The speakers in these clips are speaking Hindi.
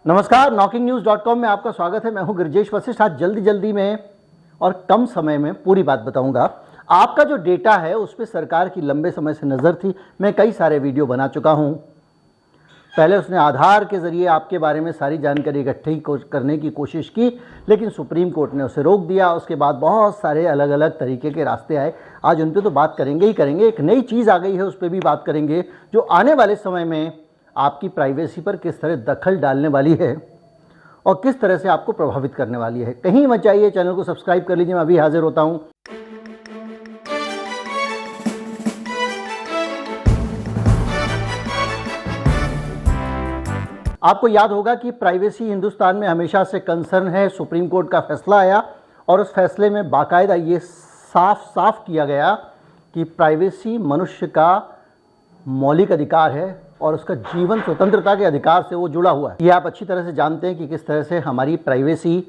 नमस्कार, knocking-news.com में आपका स्वागत है। मैं हूं गिरिजेश वशिष्ठ। आज जल्दी में और कम समय में पूरी बात बताऊंगा। आपका जो डेटा है उस पर सरकार की लंबे समय से नज़र थी। मैं कई सारे वीडियो बना चुका हूं। पहले उसने आधार के ज़रिए आपके बारे में सारी जानकारी इकट्ठी करने की कोशिश की, लेकिन सुप्रीम कोर्ट ने उसे रोक दिया। उसके बाद बहुत सारे अलग अलग तरीके के रास्ते आए। आज उन पर तो बात करेंगे ही करेंगे। एक नई चीज़ आ गई है, उस पर भी बात करेंगे, जो आने वाले समय में आपकी प्राइवेसी पर किस तरह दखल डालने वाली है और किस तरह से आपको प्रभावित करने वाली है। कहीं मत जाइए, चैनल को सब्सक्राइब कर लीजिए। मैं अभी हाजिर होता हूं। आपको याद होगा कि प्राइवेसी हिंदुस्तान में हमेशा से कंसर्न है। सुप्रीम कोर्ट का फैसला आया और उस फैसले में बाकायदा ये साफ किया गया कि प्राइवेसी मनुष्य का मौलिक अधिकार है और उसका जीवन स्वतंत्रता के अधिकार से वो जुड़ा हुआ है। ये आप अच्छी तरह से जानते हैं कि किस तरह से हमारी प्राइवेसी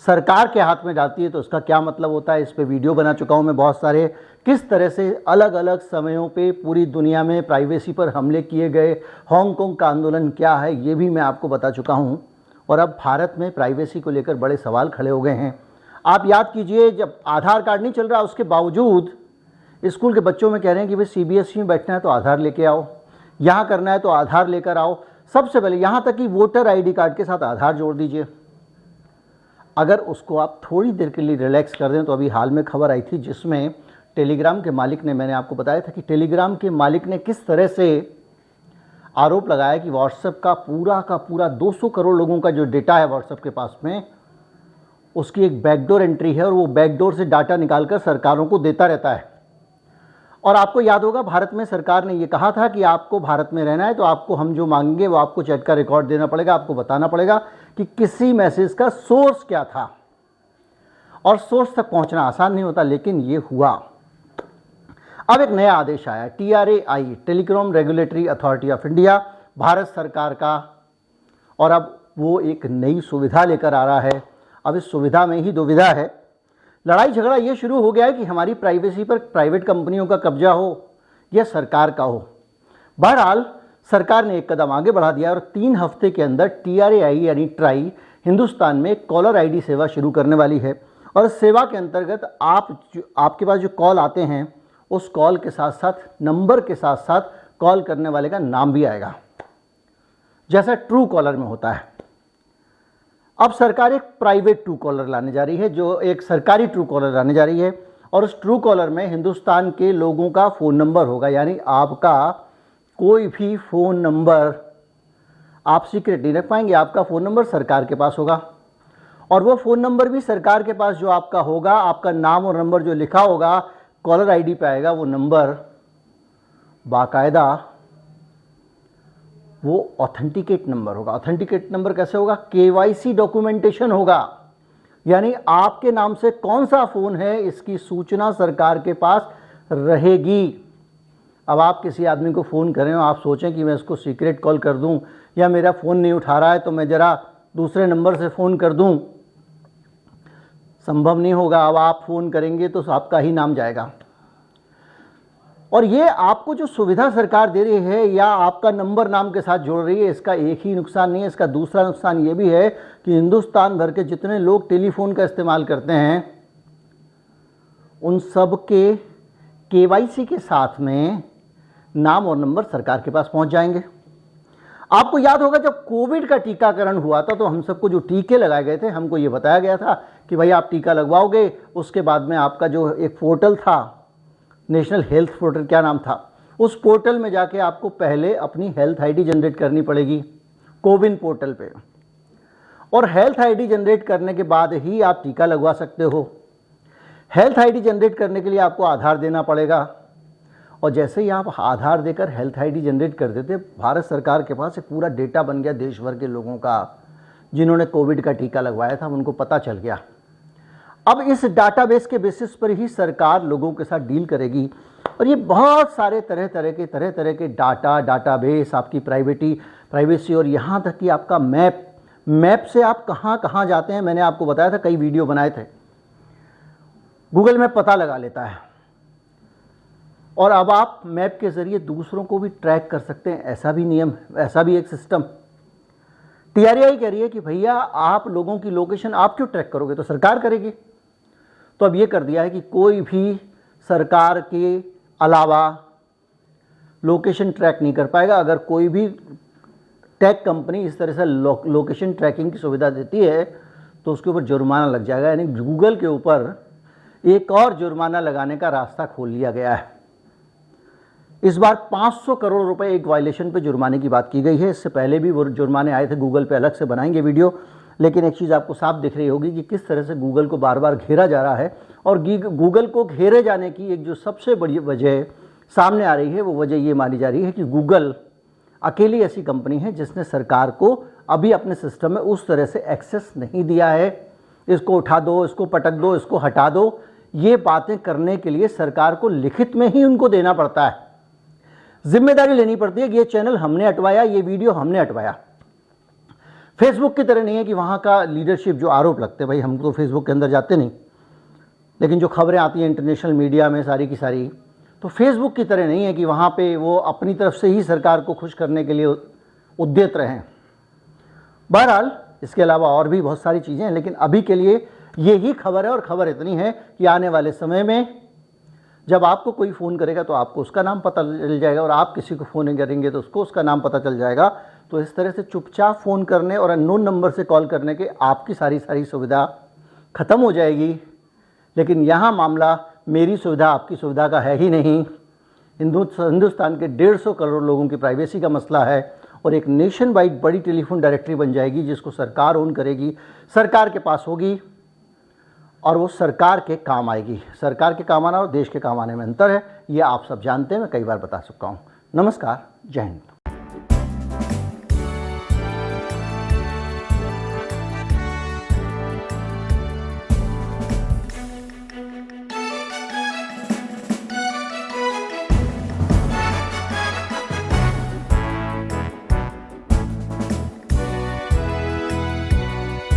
सरकार के हाथ में जाती है तो उसका क्या मतलब होता है। इस पे वीडियो बना चुका हूँ मैं बहुत सारे। किस तरह से अलग अलग समयों पे पूरी दुनिया में प्राइवेसी पर हमले किए गए, हांगकांग का आंदोलन क्या है, ये भी मैं आपको बता चुका हूँ। और अब भारत में प्राइवेसी को लेकर बड़े सवाल खड़े हो गए हैं। आप याद कीजिए, जब आधार कार्ड नहीं चल रहा उसके बावजूद स्कूल के बच्चों में कह रहे हैं कि भाई CBSE में बैठना है तो आधार लेके आओ, यहाँ करना है तो आधार लेकर आओ। सबसे पहले यहाँ तक कि वोटर ID कार्ड के साथ आधार जोड़ दीजिए। अगर उसको आप थोड़ी देर के लिए रिलैक्स कर दें तो अभी हाल में खबर आई थी जिसमें टेलीग्राम के मालिक ने, मैंने आपको बताया था कि टेलीग्राम के मालिक ने किस तरह से आरोप लगाया कि व्हाट्सएप का पूरा 200 करोड़ लोगों का जो डेटा है व्हाट्सएप के पास में, उसकी एक बैकडोर एंट्री है और वो बैकडोर से डाटा निकालकर सरकारों को देता रहता है। और आपको याद होगा, भारत में सरकार ने ये कहा था कि आपको भारत में रहना है तो आपको हम जो मांगेंगे वो आपको चैट का रिकॉर्ड देना पड़ेगा, आपको बताना पड़ेगा कि किसी मैसेज का सोर्स क्या था। और सोर्स तक पहुंचना आसान नहीं होता, लेकिन ये हुआ। अब एक नया आदेश आया, TRAI, telecom regulatory authority of India, Bharat सरकार का। और अब वो एक नई सुविधा लेकर आ रहा है। अब इस सुविधा में ही दुविधा है। लड़ाई झगड़ा ये शुरू हो गया है कि हमारी प्राइवेसी पर प्राइवेट कंपनियों का कब्जा हो या सरकार का हो। बहरहाल सरकार ने एक कदम आगे बढ़ा दिया और 3 हफ्ते के अंदर TRAI यानी ट्राई हिंदुस्तान में कॉलर ID सेवा शुरू करने वाली है। और इस सेवा के अंतर्गत आपके पास जो कॉल आते हैं उस कॉल के साथ साथ नंबर के साथ साथ कॉल करने वाले का नाम भी आएगा, जैसा ट्रू कॉलर में होता है। अब सरकार एक प्राइवेट ट्रू कॉलर लाने जा रही है, जो एक सरकारी ट्रू कॉलर लाने जा रही है। और उस ट्रू कॉलर में हिंदुस्तान के लोगों का फ़ोन नंबर होगा, यानी आपका कोई भी फ़ोन नंबर आप सीक्रेट नहीं रख पाएंगे। आपका फ़ोन नंबर सरकार के पास होगा और वो फ़ोन नंबर भी सरकार के पास जो आपका होगा, आपका नाम और नंबर जो लिखा होगा कॉलर ID पे आएगा, वो नंबर बाकायदा वो ऑथेंटिकेट नंबर होगा। ऑथेंटिकेट नंबर कैसे होगा? KYC डॉक्यूमेंटेशन होगा, यानी आपके नाम से कौन सा फ़ोन है इसकी सूचना सरकार के पास रहेगी। अब आप किसी आदमी को फ़ोन करें और आप सोचें कि मैं इसको सीक्रेट कॉल कर दूं या मेरा फ़ोन नहीं उठा रहा है तो मैं ज़रा दूसरे नंबर से फ़ोन कर दूं, संभव नहीं होगा। अब आप फ़ोन करेंगे तो आपका ही नाम जाएगा। और ये आपको जो सुविधा सरकार दे रही है या आपका नंबर नाम के साथ जोड़ रही है, इसका एक ही नुकसान नहीं है, इसका दूसरा नुकसान ये भी है कि हिंदुस्तान भर के जितने लोग टेलीफोन का इस्तेमाल करते हैं उन सब के KYC के साथ में नाम और नंबर सरकार के पास पहुंच जाएंगे। आपको याद होगा, जब कोविड का टीकाकरण हुआ था तो हम सबको जो टीके लगाए गए थे, हमको ये बताया गया था कि भाई आप टीका लगवाओगे, उसके बाद में आपका जो एक पोर्टल था, नेशनल हेल्थ पोर्टल, क्या नाम था, उस पोर्टल में जाके आपको पहले अपनी हेल्थ ID जनरेट करनी पड़ेगी कोविन पोर्टल पे। और हेल्थ ID जनरेट करने के बाद ही आप टीका लगवा सकते हो। हेल्थ ID जनरेट करने के लिए आपको आधार देना पड़ेगा। और जैसे ही आप आधार देकर हेल्थ ID जनरेट कर देते, भारत सरकार के पास एक पूरा डेटा बन गया देश भर के लोगों का जिन्होंने कोविड का टीका लगवाया था, उनको पता चल गया। अब इस डाटाबेस के बेसिस पर ही सरकार लोगों के साथ डील करेगी। और ये बहुत सारे तरह तरह के डाटाबेस, आपकी प्राइवेसी और यहाँ तक कि आपका मैप से आप कहाँ कहाँ जाते हैं, मैंने आपको बताया था, कई वीडियो बनाए थे। गूगल मैप पता लगा लेता है और अब आप मैप के ज़रिए दूसरों को भी ट्रैक कर सकते हैं। ऐसा भी नियम, ऐसा भी एक सिस्टम। TRAI कह रही है कि भैया आप लोगों की लोकेशन आप क्यों ट्रैक करोगे, तो सरकार करेगी। तो अब ये कर दिया है कि कोई भी सरकार के अलावा लोकेशन ट्रैक नहीं कर पाएगा। अगर कोई भी टेक कंपनी इस तरह से लोकेशन ट्रैकिंग की सुविधा देती है तो उसके ऊपर जुर्माना लग जाएगा। यानी गूगल के ऊपर एक और जुर्माना लगाने का रास्ता खोल लिया गया है। इस बार 500 करोड़ रुपए एक वायलेशन पे जुर्माने की बात की गई है। इससे पहले भी वो जुर्माने आए थे, गूगल पे अलग से बनाएंगे वीडियो। लेकिन एक चीज़ आपको साफ दिख रही होगी कि किस तरह से गूगल को बार बार घेरा जा रहा है। और गूगल को घेरे जाने की एक जो सबसे बड़ी वजह सामने आ रही है वो वजह ये मानी जा रही है कि गूगल अकेली ऐसी कंपनी है जिसने सरकार को अभी अपने सिस्टम में उस तरह से एक्सेस नहीं दिया है। इसको उठा दो, इसको पटक दो, इसको हटा दो, ये बातें करने के लिए सरकार को लिखित में ही उनको देना पड़ता है, जिम्मेदारी लेनी पड़ती है कि ये चैनल हमने हटवाया, ये वीडियो हमने हटवाया। फेसबुक की तरह नहीं है कि वहाँ का लीडरशिप जो आरोप लगते हैं, भाई हम तो फेसबुक के अंदर जाते नहीं, लेकिन जो खबरें आती हैं इंटरनेशनल मीडिया में सारी की सारी, तो फेसबुक की तरह नहीं है कि वहाँ पे वो अपनी तरफ से ही सरकार को खुश करने के लिए उद्यत रहें। बहरहाल इसके अलावा और भी बहुत सारी चीज़ें हैं, लेकिन अभी के लिए ये ही खबर है। और खबर इतनी है कि आने वाले समय में जब आपको कोई फ़ोन करेगा तो आपको उसका नाम पता चल जाएगा, और आप किसी को फ़ोन करेंगे तो उसको उसका नाम पता चल जाएगा। तो इस तरह से चुपचाप फ़ोन करने और अननोन नंबर से कॉल करने के आपकी सारी सुविधा ख़त्म हो जाएगी। लेकिन यहाँ मामला मेरी सुविधा आपकी सुविधा का है ही नहीं, हिंदुस्तान के 150 करोड़ लोगों की प्राइवेसी का मसला है। और एक नेशन वाइड बड़ी टेलीफोन डायरेक्टरी बन जाएगी जिसको सरकार ओन करेगी, सरकार के पास होगी और वो सरकार के काम आएगी। सरकार के काम आना और देश के काम आने में अंतर है, ये आप सब जानते हैं, मैं कई बार बता चुका हूँ। नमस्कार, जय हिंद।